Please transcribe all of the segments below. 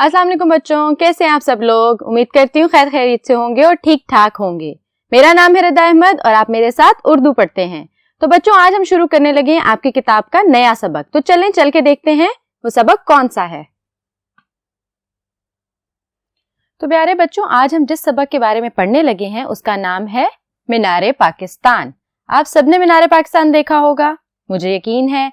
अस्सलाम वालेकुम बच्चों, कैसे हैं आप सब लोग। उम्मीद करती हूँ खैर खैरियत से होंगे और ठीक ठाक होंगे। मेरा नाम है रदा अहमद और आप मेरे साथ उर्दू पढ़ते हैं। तो बच्चों आज हम शुरू करने लगे हैं आपकी किताब का नया सबक। तो चलें चल के देखते हैं वो सबक कौन सा है। तो प्यारे बच्चों आज हम जिस सबक के बारे में पढ़ने लगे हैं उसका नाम है मीनारे पाकिस्तान। आप सबने मीनारे पाकिस्तान देखा होगा, मुझे यकीन है।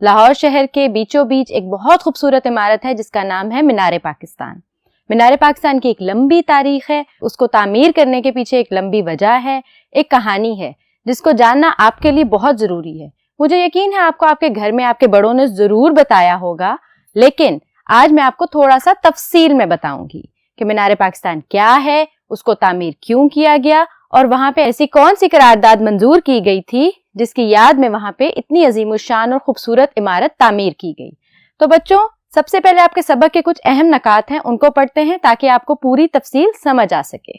लाहौर शहर के बीचों बीच एक बहुत खूबसूरत इमारत है जिसका नाम है मीनारे पाकिस्तान। मीनारे पाकिस्तान की एक लंबी तारीख है, उसको तामीर करने के पीछे एक लंबी वजह है, एक कहानी है जिसको जानना आपके लिए बहुत जरूरी है। मुझे यकीन है आपको आपके घर में आपके बड़ों ने जरूर बताया होगा, लेकिन आज मैं आपको थोड़ा सा तफसील में बताऊंगी कि मीनारे पाकिस्तान क्या है, उसको तामीर क्यों किया गया और वहां पे ऐसी कौन सी करारदाद मंजूर की गई थी जिसकी याद में वहां पे इतनी अजीमुशान और खूबसूरत इमारत तामीर की गई। तो बच्चों सबसे पहले आपके सबक के कुछ अहम नकात हैं, उनको पढ़ते हैं ताकि आपको पूरी तफसील समझ आ सके।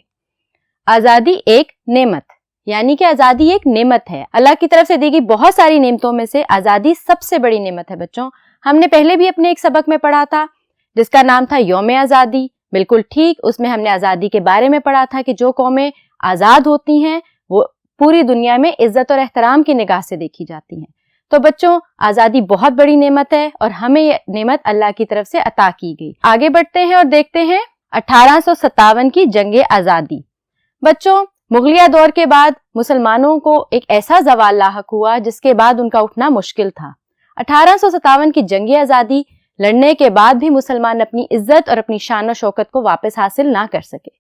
आजादी एक नेमत, यानी कि आजादी एक नेमत है। अल्लाह की तरफ से दी गई बहुत सारी नेमतों में से आजादी सबसे बड़ी नेमत है। बच्चों हमने पहले भी अपने एक सबक में पढ़ा था जिसका नाम था यौम आजादी। बिल्कुल ठीक, उसमें हमने आजादी के बारे में पढ़ा था कि जो कौमें आजाद होती हैं वो पूरी दुनिया में इज्जत और एहतराम की निगाह से देखी जाती हैं। तो बच्चों आजादी बहुत बड़ी नेमत है और हमें ये नेमत अल्लाह की तरफ से अता की गई। आगे बढ़ते हैं और देखते हैं 1857 की जंग आजादी। बच्चों मुगलिया दौर के बाद मुसलमानों को एक ऐसा जवाल लाहक हुआ जिसके बाद उनका उठना मुश्किल था। 1857 की जंग आजादी लड़ने के बाद भी मुसलमान अपनी इज्जत और अपनी शान और शौकत को वापस हासिल ना कर सके,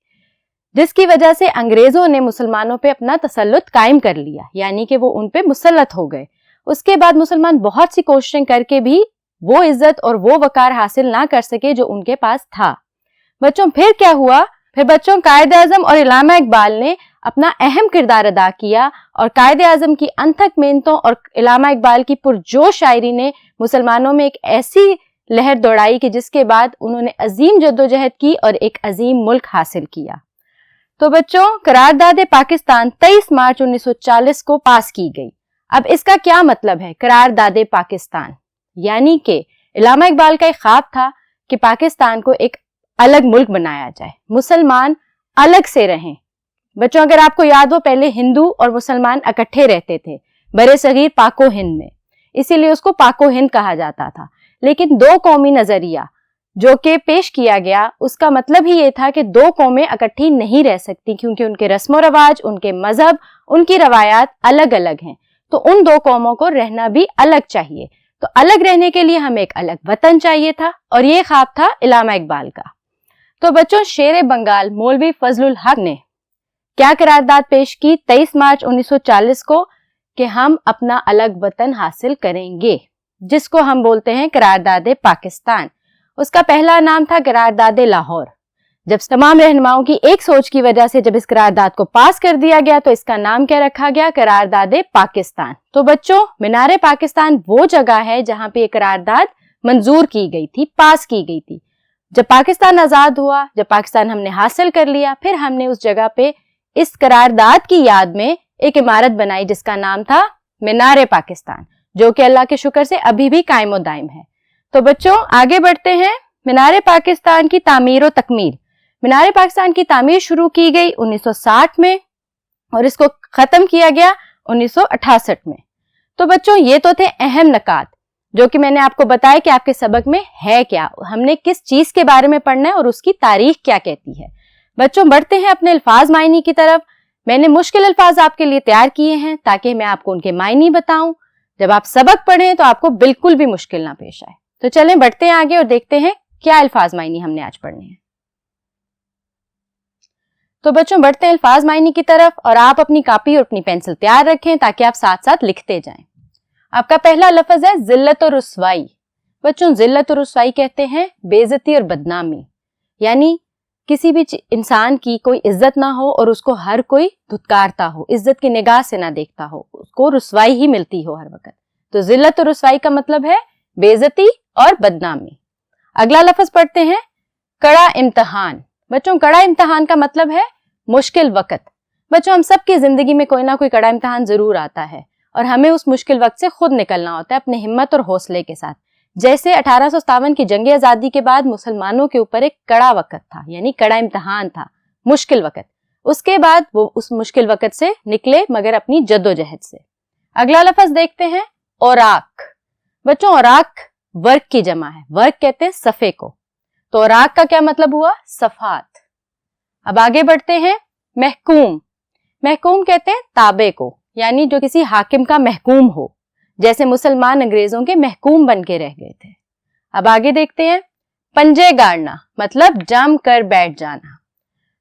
जिसकी वजह से अंग्रेजों ने मुसलमानों पे अपना तसल्लुत कायम कर लिया, यानी कि वो उन पे मुसल्लत हो गए। उसके बाद मुसलमान बहुत सी कोशिशें करके भी वो इज्जत और वो वकार हासिल ना कर सके जो उनके पास था। बच्चों फिर क्या हुआ, फिर बच्चों कायदे आजम और इल्लामा इकबाल ने अपना अहम किरदार अदा किया और कायदे आजम की अनथक मेहनतों और इल्लामा इकबाल की पुरजोश शायरी ने मुसलमानों में एक ऐसी लहर दौड़ाई कि जिसके बाद उन्होंने अजीम जद्दोजहद की और एक अजीम मुल्क हासिल किया। तो बच्चों करारदाद पाकिस्तान 23 मार्च 1940 को पास की गई। अब इसका क्या मतलब है करारदाद पाकिस्तान, यानी कि इल्लामा इकबाल का एक ख्वाब था कि पाकिस्तान को एक अलग मुल्क बनाया जाए, मुसलमान अलग से रहें। बच्चों अगर आपको याद हो पहले हिंदू और मुसलमान इकट्ठे रहते थे बरे सगीर पाको हिंद में, इसीलिए उसको पाको हिंद कहा जाता था। लेकिन दो कौमी नजरिया जो कि पेश किया गया उसका मतलब ही ये था कि दो कौमें इकट्ठी नहीं रह सकती क्योंकि उनके रस्म और रवाज, उनके मजहब, उनकी रवायात अलग अलग हैं। तो उन दो कौमों को रहना भी अलग चाहिए। तो अलग रहने के लिए हमें एक अलग वतन चाहिए था और ये ख्वाब था इल्लामा इकबाल का। तो बच्चों शेर बंगाल मौलवी फजलुल हक ने क्या करारदाद पेश की 23 मार्च 1940 को कि हम अपना अलग वतन हासिल करेंगे, जिसको हम बोलते हैं करारदाद पाकिस्तान। उसका पहला नाम था करारदाद लाहौर। जब तमाम रहनुमाओं की एक सोच की वजह से जब इस करारदाद को पास कर दिया गया तो इसका नाम क्या रखा गया, करारदाद पाकिस्तान। तो बच्चों मीनारे पाकिस्तान वो जगह है जहां पे ये करारदाद मंजूर की गई थी, पास की गई थी। जब पाकिस्तान आजाद हुआ, जब पाकिस्तान हमने हासिल कर लिया, फिर हमने उस जगह पे इस करारदाद की याद में एक इमारत बनाई जिसका नाम था मीनारे पाकिस्तान, जो कि अल्लाह के शुक्र से अभी भी कायम दायम है। तो बच्चों आगे बढ़ते हैं। मीनारे पाकिस्तान की तामीर और तकमील। मीनारे पाकिस्तान की तामीर शुरू की गई 1960 में और इसको खत्म किया गया 1968 में। तो बच्चों ये तो थे अहम नकात जो कि मैंने आपको बताया कि आपके सबक में है क्या, हमने किस चीज के बारे में पढ़ना है और उसकी तारीख क्या कहती है। बच्चों बढ़ते हैं अपने अल्फाज मायनी की तरफ। मैंने मुश्किल अल्फाज आपके लिए तैयार किए हैं ताकि मैं आपको उनके मायनी बताऊं। जब आप सबक पढ़ें तो आपको बिल्कुल भी मुश्किल ना पेश आए। तो चलें बढ़ते हैं आगे और देखते हैं क्या अल्फाज मायनी हमने आज पढ़ने हैं। तो बच्चों बढ़ते हैं अल्फाज मायनी की तरफ और आप अपनी कॉपी और अपनी पेंसिल तैयार रखें ताकि आप साथ साथ लिखते जाएं। आपका पहला लफ्ज है जिल्लत और रुसवाई। बच्चों जिल्लत और रुसवाई कहते हैं बेइज्जती और बदनामी, यानी किसी भी इंसान की कोई इज्जत ना हो और उसको हर कोई धुतकारता हो, इज्जत की निगाह से ना देखता हो, उसको रुसवाई ही मिलती हो हर वक्त। तो जिल्लत और रुसवाई का मतलब है बेइज्जती और बदनामी। अगला लफ्ज पढ़ते हैं कड़ा इम्तिहान। बच्चों कड़ा इम्तिहान का मतलब है मुश्किल वक्त। बच्चों हम सबकी जिंदगी में कोई ना कोई कड़ा इम्तिहान जरूर आता है और हमें उस मुश्किल वक्त से खुद निकलना होता है अपने हिम्मत और हौसले के साथ। जैसे 1857 की जंग आजादी के बाद मुसलमानों के ऊपर एक कड़ा वक्त था, यानी कड़ा इम्तिहान था, मुश्किल वक्त। उसके बाद वो उस मुश्किल वक्त से निकले, मगर अपनी जद्दोजहद से। अगला लफ्ज देखते हैं, औराक। बच्चों, औराक वर्क की जमा है, वर्क कहते हैं सफ़े को, तो औराक का क्या मतलब हुआ? सफ़ात। अब आगे बढ़ते हैं, महकूम। महकूम कहते हैं ताबे को, यानी जो किसी हाकिम का महकूम हो, जैसे मुसलमान अंग्रेजों के महकूम बन के रह गए थे। अब आगे देखते हैं, पंजे गाड़ना, मतलब जम कर बैठ जाना।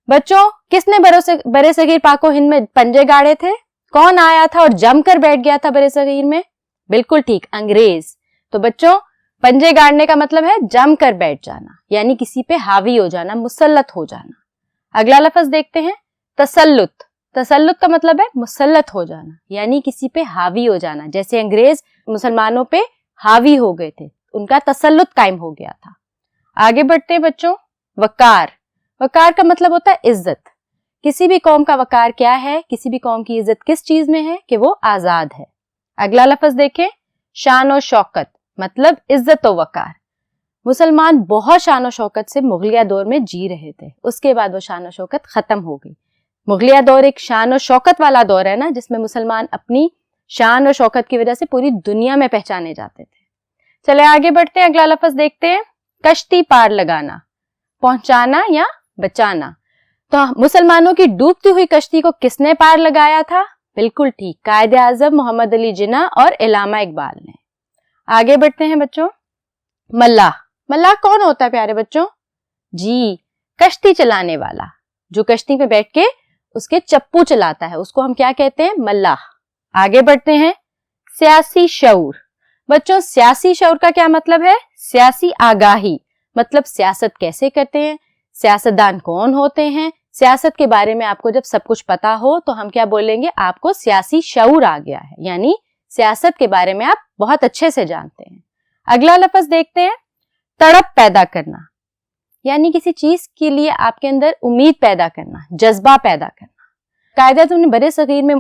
बच्चों, किसने बरे सगीर पाको हिंद में पंजे गाड़े थे? कौन आया था और जम कर बैठ गया था बरे सगीर में? बिल्कुल ठीक, अंग्रेज। तो बच्चों, पंजे गाड़ने का मतलब है जम कर बैठ जाना, यानी किसी पे हावी हो जाना, मुसल्लत हो जाना। अगला लफ्ज देखते हैं, तसल्लुत। तसल्लुत का मतलब है मुसल्लत हो जाना, यानी किसी पे हावी हो जाना। जैसे अंग्रेज मुसलमानों पे हावी हो गए थे, उनका तसल्लुत कायम हो गया था। आगे बढ़ते हैं बच्चों, वकार। वकार का मतलब होता है इज्जत। किसी भी कौम का वकार क्या है? किसी भी कौम की इज्जत किस चीज में है? कि वो आजाद है। अगला लफ्ज देखें, शान और शौकत, मतलब इज्जत और वकार। मुसलमान बहुत शान और शौकत से मुगलिया दौर में जी रहे थे, उसके बाद वो शान और शौकत खत्म हो गई। मुगलिया दौर एक शान और शौकत वाला दौर है ना, जिसमें मुसलमान अपनी शान और शौकत की वजह से पूरी दुनिया में पहचाने जाते थे। चले आगे बढ़ते हैं, अगला लफ्ज देखते हैं, कश्ती पार लगाना, पहुंचाना या बचाना। तो मुसलमानों की डूबती हुई कश्ती को किसने पार लगाया था? बिल्कुल ठीक, कायदे आजम मोहम्मद अली जिन्ना और इलामा इकबाल ने। आगे बढ़ते हैं बच्चों, मल्लाह। मल्लाह कौन होता है प्यारे बच्चों? जी, कश्ती चलाने वाला, जो कश्ती पे बैठ के उसके चप्पू चलाता है, उसको हम क्या कहते हैं? मल्लाह। आगे बढ़ते हैं, सियासी शऊर। बच्चों, सियासी शऊर का क्या मतलब है? सियासी आगाही, मतलब सियासत कैसे करते हैं, सियासतदान कौन होते हैं, सियासत के बारे में आपको जब सब कुछ पता हो तो हम क्या बोलेंगे? आपको सियासी शऊर आ गया है, यानी सियासत के बारे में आप बहुत अच्छे से जानते हैं। अगला लफ्ज देखते हैं, तड़प पैदा करना, यानी किसी चीज के लिए आपके अंदर उम्मीद पैदा करना, जज्बा पैदा करना। कायदा तुमने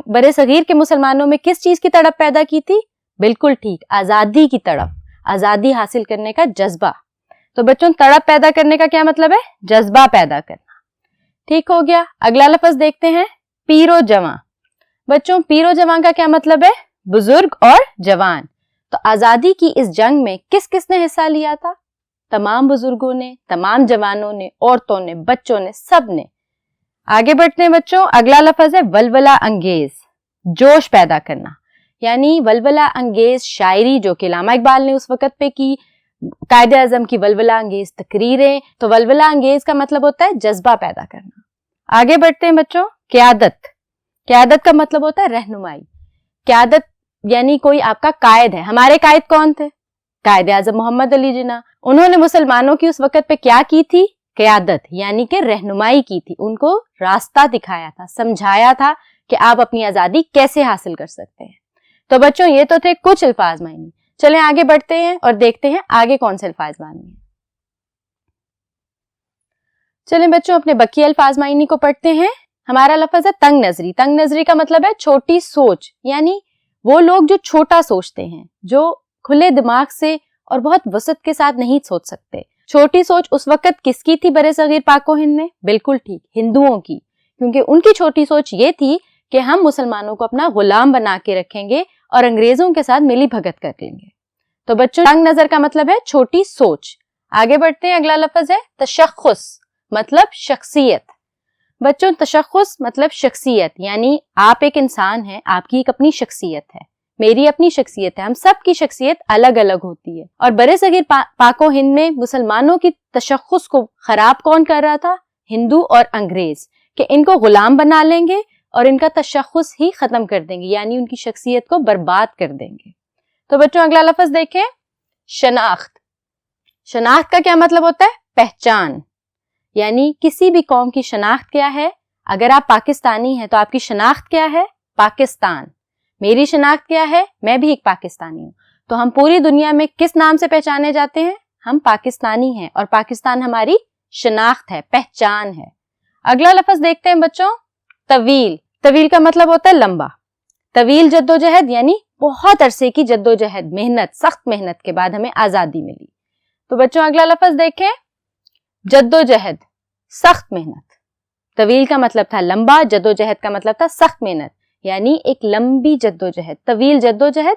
बरे सगीर के मुसलमानों में किस चीज की तड़प पैदा की थी? बिल्कुल ठीक, आजादी की तड़प, आजादी हासिल करने का जज्बा। तो बच्चों, तड़प पैदा करने का क्या मतलब है? जज्बा पैदा करना। ठीक हो गया। अगला लफ्ज देखते हैं, पीरो जवां। बच्चों, पीरो जवां का क्या मतलब है? बुजुर्ग और जवान। तो आजादी की इस जंग में किस किसने हिस्सा लिया था? तमाम बुजुर्गों ने, तमाम जवानों ने, औरतों ने, बच्चों ने, सब ने। आगे बढ़ते हैं बच्चों, अगला लफ्ज है वलवला अंगेज, जोश पैदा करना, यानी वलवला अंगेज शायरी जो कि इलामा इकबाल ने उस वक्त पे की, कायदे आजम की वलवला अंगेज तकरीरें। तो वलवला अंगेज का मतलब होता है जज्बा पैदा करना। आगे बढ़ते हैं बच्चों, क़यादत। क़यादत का मतलब होता है रहनुमाई। क़यादत यानी कोई आपका कायद है। हमारे कायद कौन थे? कायदे आजम मोहम्मद अली जिन्ना। उन्होंने मुसलमानों की उस वक्त पे क्या की थी? क़यादत, यानी कि रहनुमाई की थी, उनको रास्ता दिखाया था, समझाया था कि आप अपनी आजादी कैसे हासिल कर सकते हैं। तो बच्चों, ये तो थे कुछ अल्फाज मायनी। चलें आगे बढ़ते हैं और देखते हैं आगे कौन से अल्फाज मायनी है। चलें बच्चों, अपने बकी अल्फाज मायनी को पढ़ते हैं। हमारा लफ्ज है तंग नजरी। तंग नजरी का मतलब है छोटी सोच, यानी वो लोग जो छोटा सोचते हैं, जो खुले दिमाग से और बहुत वसत के साथ नहीं सोच सकते। छोटी सोच उस वक्त किसकी थी बरे सगीर पाको हिंद में? बिल्कुल ठीक, हिंदुओं की, क्योंकि उनकी छोटी सोच ये थी कि हम मुसलमानों को अपना गुलाम बना के रखेंगे और अंग्रेजों के साथ मिली भगत कर लेंगे। तो बच्चों, तंग नजर का मतलब है छोटी सोच। आगे बढ़ते हैं, अगला लफ्ज है तशख्खुस, मतलब शख्सियत। बच्चों, तशख्खुस मतलब शख्सियत, यानी आप एक इंसान हैं, आपकी एक अपनी शख्सियत है, मेरी अपनी शख्सियत है, हम सब की शख्सियत अलग अलग होती है। और बरे सगीर पाको हिंद में मुसलमानों की तशख्खुस को खराब कौन कर रहा था? हिंदू और अंग्रेज, कि इनको गुलाम बना लेंगे और इनका तशख्खुस ही खत्म कर देंगे, यानी उनकी शख्सियत को बर्बाद कर देंगे। तो बच्चों, अगला लफ्ज देखें, शनाख्त। शनाख्त का क्या मतलब होता है? पहचान, यानी किसी भी कौम की शनाख्त क्या है? अगर आप पाकिस्तानी हैं तो आपकी शनाख्त क्या है? पाकिस्तान। मेरी शनाख्त क्या है? मैं भी एक पाकिस्तानी हूँ। तो हम पूरी दुनिया में किस नाम से पहचाने जाते हैं? हम पाकिस्तानी हैं, और पाकिस्तान हमारी शनाख्त है, पहचान है। अगला लफ्ज देखते हैं बच्चों, तवील। तवील का मतलब होता है लंबा। तवील जद्दोजहद यानी बहुत अरसे की जद्दोजहद, मेहनत, सख्त मेहनत के बाद हमें आजादी मिली। तो बच्चों अगला लफ्ज देखें, जद्दोजहद, सख्त मेहनत। तवील का मतलब था लंबा, जद्दोजहद का मतलब था सख्त मेहनत, यानी एक लंबी जद्दोजहद, तवील जद्दोजहद,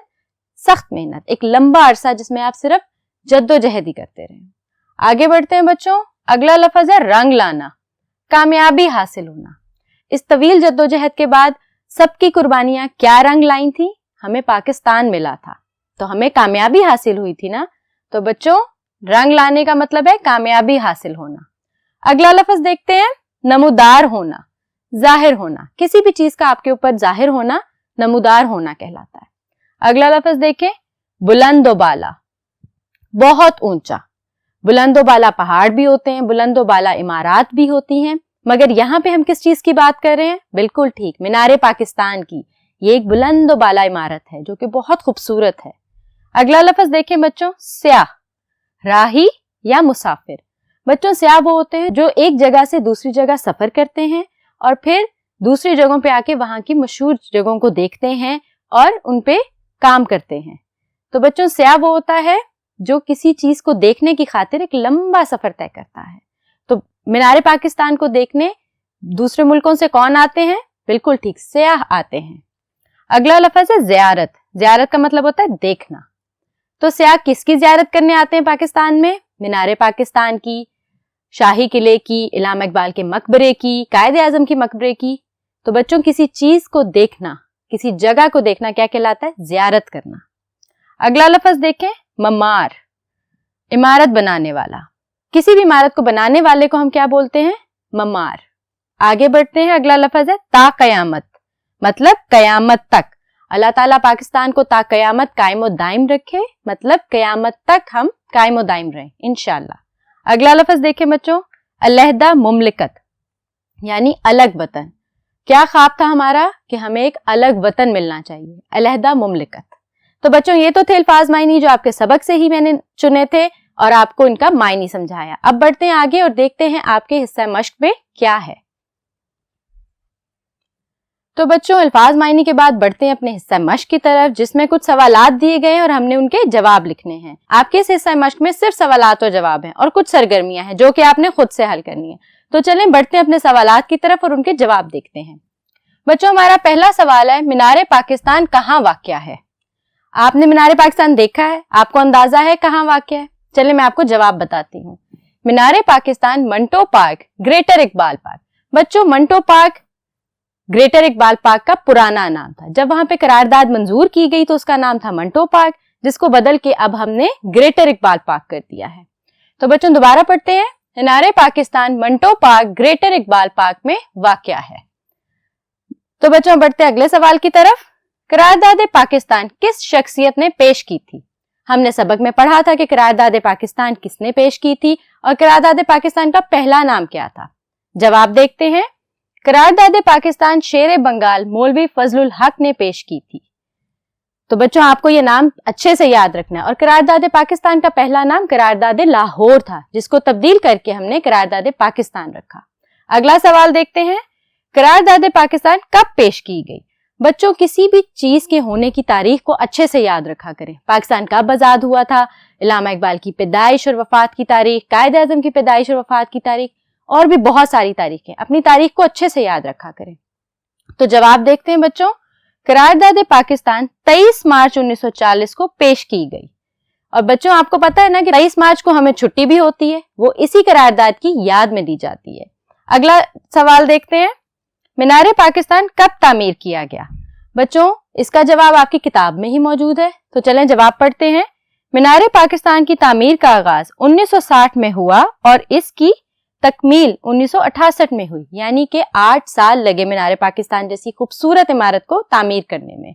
सख्त मेहनत, एक लंबा अरसा जिसमें आप सिर्फ जद्दोजहद ही करते रहे। आगे बढ़ते हैं बच्चों, अगला लफ्ज है रंग लाना, कामयाबी हासिल होना। इस तवील जद्दोजहद के बाद सबकी कुर्बानियां क्या रंग लाई थी? हमें पाकिस्तान मिला था, तो हमें कामयाबी हासिल हुई थी ना। तो बच्चों रंग लाने का मतलब है कामयाबी हासिल होना। अगला लफ्ज देखते हैं, नमूदार होना, जाहिर होना। किसी भी चीज का आपके ऊपर जाहिर होना नमूदार होना कहलाता है। अगला लफ्ज देखें, बुलंदोबाला, बहुत ऊंचा। बुलंदोबाला पहाड़ भी होते हैं, बुलंदोबाला इमारत भी होती हैं, मगर यहाँ पे हम किस चीज की बात कर रहे हैं? बिल्कुल ठीक, मीनारे पाकिस्तान की। ये एक बुलंदोबाला इमारत है जो कि बहुत खूबसूरत है। अगला लफ्ज देखें बच्चों, स्याह, राही या मुसाफिर। बच्चों स्याह वो होते हैं जो एक जगह से दूसरी जगह सफर करते हैं और फिर दूसरी जगहों पे आके वहां की मशहूर जगहों को देखते हैं और उन पे काम करते हैं। तो बच्चों स्याह वो होता है जो किसी चीज को देखने की खातिर एक लंबा सफर तय करता है। तो मीनारे पाकिस्तान को देखने दूसरे मुल्कों से कौन आते हैं? बिल्कुल ठीक, स्याह आते हैं। अगला लफ्ज है ज़ियारत। ज़ियारत का मतलब होता है देखना। तो स्याह किसकी ज़ियारत करने आते हैं पाकिस्तान में? मीनारे पाकिस्तान की, शाही किले की, इलामा इकबाल के मकबरे की, कायदे आजम की मकबरे की। तो बच्चों किसी चीज को देखना, किसी जगह को देखना क्या कहलाता है? ज़ियारत करना। अगला लफ्ज देखें, ममार, इमारत बनाने वाला। किसी भी इमारत को बनाने वाले को हम क्या बोलते हैं? ममार। आगे बढ़ते हैं, अगला लफ्ज है ता कयामत, मतलब कयामत तक। अल्लाह ताला पाकिस्तान को ता कयामत कायम व दायम रखे, मतलब कयामत तक हम कायम व दायम रहें इंशाअल्लाह। अगला लफ्ज देखें बच्चों, अलहदा मुमलिकत, यानी अलग वतन। क्या ख्वाब था हमारा? कि हमें एक अलग वतन मिलना चाहिए, अलहदा मुमलिकत। तो बच्चों ये तो थे अल्फाज मायनी जो आपके सबक से ही मैंने चुने थे और आपको इनका मायनी समझाया। अब बढ़ते हैं आगे और देखते हैं आपके हिस्सा मश्क में क्या है। तो बच्चों अल्फाज मायनी के बाद बढ़ते हैं अपने हिस्सा मश्क की तरफ, जिसमें कुछ सवालात दिए गए हैं और हमने उनके जवाब लिखने हैं। आपके इस हिस्सा मश्क में सिर्फ सवालात और जवाब हैं और कुछ सरगर्मियां हैं जो कि आपने खुद से हल करनी है। तो चलें बढ़ते हैं अपने सवालात की तरफ और उनके जवाब देखते हैं। बच्चों हमारा पहला सवाल है, मीनारे पाकिस्तान कहाँ वाक़या है? आपने मीनारे पाकिस्तान देखा है? आपको अंदाजा है कहाँ वाक़या है? चलिए मैं आपको जवाब बताती हूँ। Minar-e Pakistan Manto Park, Greater Iqbal Park. बच्चों Manto Park Greater Iqbal Park का पुराना नाम था। जब वहां पे करारदाद मंजूर की गई तो उसका नाम था मंटो पार्क, जिसको बदल के अब हमने ग्रेटर इकबाल पार्क कर दिया है। तो बच्चों दोबारा पढ़ते हैं, मीनारे Pakistan Manto Park Greater Iqbal park में वाक़या है। तो बच्चों बढ़ते हैं अगले सवाल की तरफ। करारदाद पाकिस्तान किस शख्सियत ने पेश की थी? हमने सबक में पढ़ा था कि करारदाद पाकिस्तान किसने पेश की थी और करारदाद पाकिस्तान का पहला नाम क्या था। जवाब देखते हैं, करारदाद पाकिस्तान शेर बंगाल मौलवी फजलुल हक ने पेश की थी। तो बच्चों आपको ये नाम अच्छे से याद रखना है। और करारदाद पाकिस्तान का पहला नाम करारदाद लाहौर था, जिसको तब्दील करके हमने करारदाद पाकिस्तान रखा। अगला सवाल देखते हैं, करारदाद पाकिस्तान कब पेश की गई? बच्चों किसी भी चीज के होने की तारीख को अच्छे से याद रखा करें। पाकिस्तान कब आजाद हुआ था, इलामा इकबाल की पैदाइश और वफात की तारीख, कायदे आजम की पैदाइश और वफात की तारीख, और भी बहुत सारी तारीखें। अपनी तारीख को अच्छे से याद रखा करें। तो जवाब देखते हैं बच्चों, करारदाद पाकिस्तान 23 मार्च 1940 को पेश की गई। और बच्चों आपको पता है ना कि 23 मार्च को हमें छुट्टी भी होती है, वो इसी करारदाद की याद में दी जाती है। अगला सवाल देखते हैं, मीनारे पाकिस्तान कब तामीर किया गया? बच्चों इसका जवाब आपकी किताब में ही मौजूद है। तो चलें जवाब पढ़ते हैं। मीनारे पाकिस्तान की तामीर का आगाज 1960 में हुआ और इसकी तकमील 1968 में हुई, यानी कि 8 साल लगे मीनारे पाकिस्तान जैसी खूबसूरत इमारत को तामीर करने में।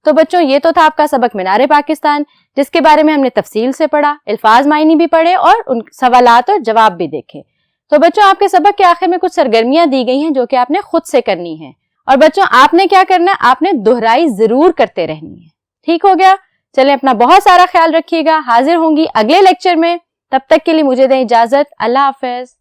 तो बच्चों ये तो था आपका सबक मीनारे पाकिस्तान, जिसके बारे में हमने तफसील से पढ़ा, अल्फाज मायनी भी पढ़े और उन सवालात और जवाब भी देखे। तो बच्चों आपके सबक के आखिर में कुछ सरगर्मियां दी गई हैं जो कि आपने खुद से करनी है। और बच्चों आपने क्या करना है, आपने दोहराई जरूर करते रहनी है। ठीक हो गया? चलें अपना बहुत सारा ख्याल रखिएगा। हाजिर होंगी अगले लेक्चर में, तब तक के लिए मुझे दें इजाजत। अल्लाह हाफिज।